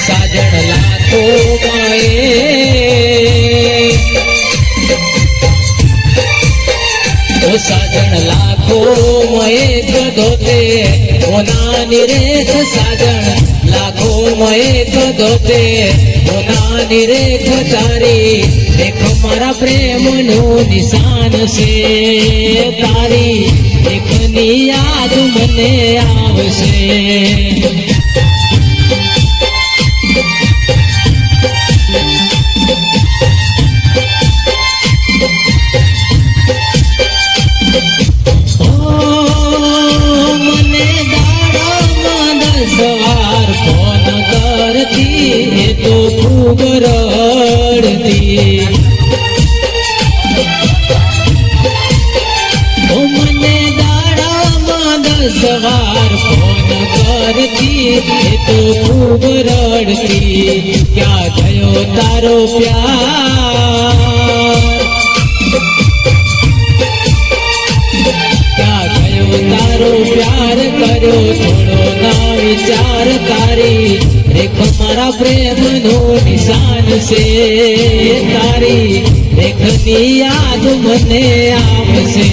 साजन लाखों में ओ साजन लाखों में एक धोते ओनानी रेख साजन लाखों में एक धोते ओनानी रेख तारी देखो मारा प्रेम नो निशान से तारी देखनी याद मने आवशे सवार फोन करती है तो खूब रड़ती ओ मने दाड़ा मांद सवार फोन करती है तो खूब रड़ती क्या गयो तारो प्यार क्या गयो तारो प्यार करो थोड़ो ना विचार तारी देख मारा प्रेम नो निशान से तारी देखनी याद मने आवशे।